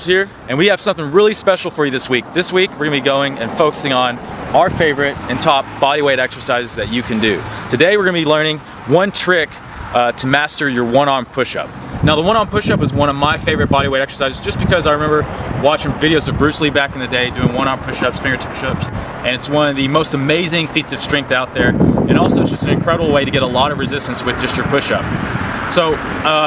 Here, and we have something really special for you this week. This week we're going to be going and focusing on our favorite and top bodyweight exercises that you can do. Today we're going to be learning one trick to master your one-arm push-up. Now the one-arm push-up is one of my favorite bodyweight exercises just because I remember watching videos of Bruce Lee back in the day doing one-arm push-ups, fingertip push-ups, and it's one of the most amazing feats of strength out there, and also it's just an incredible way to get a lot of resistance with just your push-up. So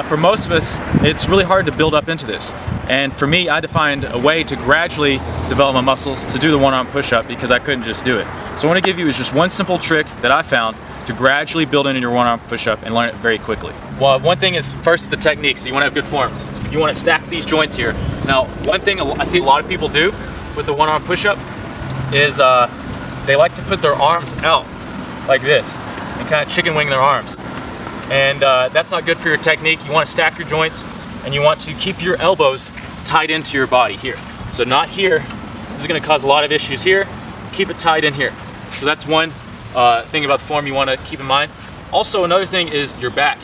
for most of us, it's really hard to build up into this. And for me, I had to find a way to gradually develop my muscles to do the one-arm push-up because I couldn't just do it. So what I want to give you is just one simple trick that I found to gradually build into your one-arm push-up and learn it very quickly. Well, one thing is first the technique, so you want to have good form. You want to stack these joints here. Now, one thing I see a lot of people do with the one-arm push-up is they like to put their arms out like this and kind of chicken wing their arms. And that's not good for your technique. You want to stack your joints and you want to keep your elbows tight into your body here. So not here. This is going to cause a lot of issues here. Keep it tight in here. So that's one thing about the form you want to keep in mind. Also, another thing is your back.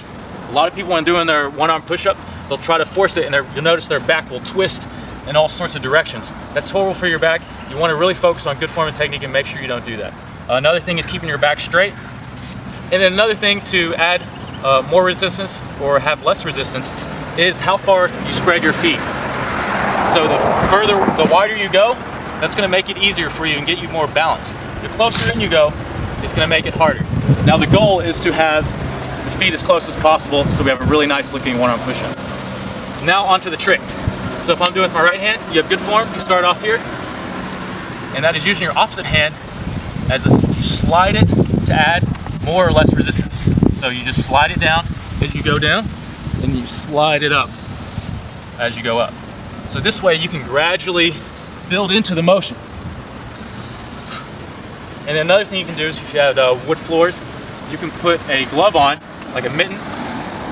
A lot of people when doing their one-arm push-up, they'll try to force it and you'll notice their back will twist in all sorts of directions. That's horrible for your back. You want to really focus on good form and technique and make sure you don't do that. Another thing is keeping your back straight. And then another thing to add more resistance or have less resistance is how far you spread your feet. So the wider you go, that's going to make it easier for you and get you more balance. The closer in you go, it's going to make it harder. Now the goal is to have the feet as close as possible so we have a really nice looking one-arm push-up. Now onto the trick. So if I'm doing it with my right hand, you have good form, you start off here, and that is using your opposite hand as you slide it to add more or less resistance. So you just slide it down as you go down, and you slide it up as you go up. So this way you can gradually build into the motion. And then another thing you can do is if you have wood floors, you can put a glove on, like a mitten,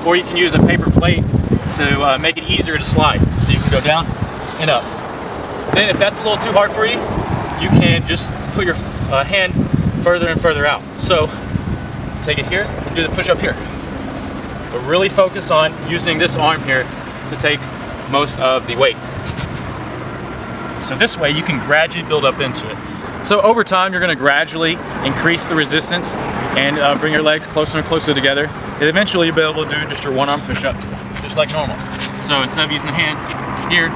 or you can use a paper plate to make it easier to slide. So you can go down and up. Then if that's a little too hard for you, you can just put your hand further and further out. So take it here and do the push-up here. But really focus on using this arm here to take most of the weight. So this way you can gradually build up into it. So over time you're going to gradually increase the resistance and bring your legs closer and closer together. And eventually you'll be able to do just your one-arm push-up just like normal. So instead of using the hand here,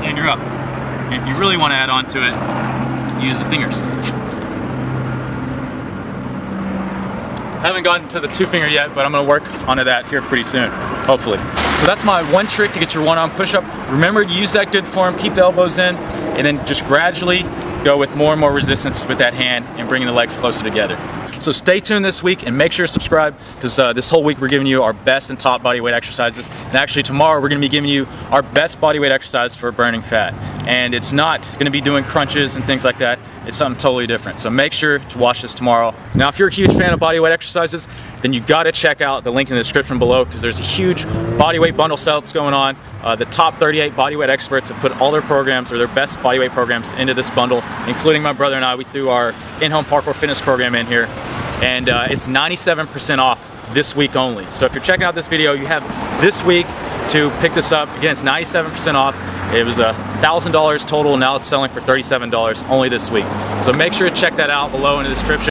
and you're up. And if you really want to add on to it, use the fingers. I haven't gotten to the two finger yet, but I'm going to work onto that here pretty soon, hopefully. So that's my one trick to get your one-arm push-up. Remember to use that good form, keep the elbows in, and then just gradually go with more and more resistance with that hand and bringing the legs closer together. So stay tuned this week and make sure to subscribe because this whole week we're giving you our best and top bodyweight exercises. And actually tomorrow we're going to be giving you our best bodyweight exercise for burning fat. And it's not going to be doing crunches and things like that. It's something totally different. So make sure to watch this tomorrow. Now if you're a huge fan of bodyweight exercises, then you got to check out the link in the description below because there's a huge bodyweight bundle sale that's going on. The top 38 bodyweight experts have put all their programs or their best bodyweight programs into this bundle, including my brother and I. We threw our in-home parkour fitness program in here. And it's 97% off this week only. So if you're checking out this video, you have this week to pick this up. Again, it's 97% off. It was $1,000 total. Now it's selling for $37 only this week. So make sure to check that out below in the description.